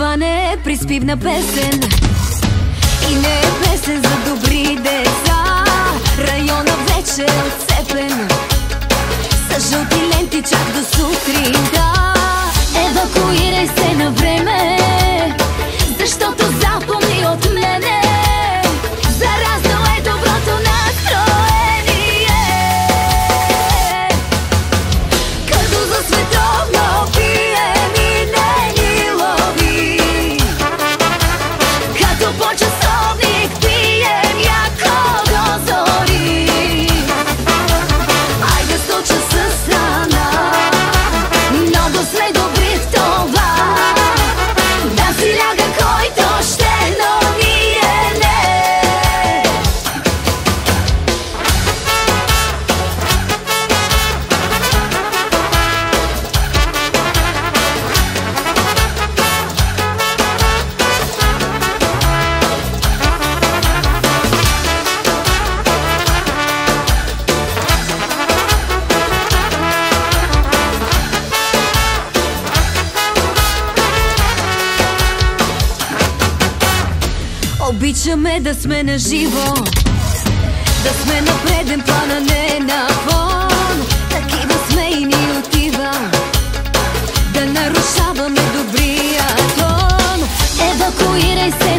Това не е приспивна песен и не е песен за добри деца. Района вече е отцепен с жълти ленти чак до сутринта. Евакуирай се на време, защото запомни от мене, заразно е доброто настроение. Като за световно пием и не ни лови, като по часовник пием яко до зори. Айде 100 часа стана, много сме добри в това, да си ляга който ще, но ние не. Обичаме да сме на живо, да сме на преден план, а не на фон. Такива сме и ни отива да нарушаваме добрия тон. Евакуирай се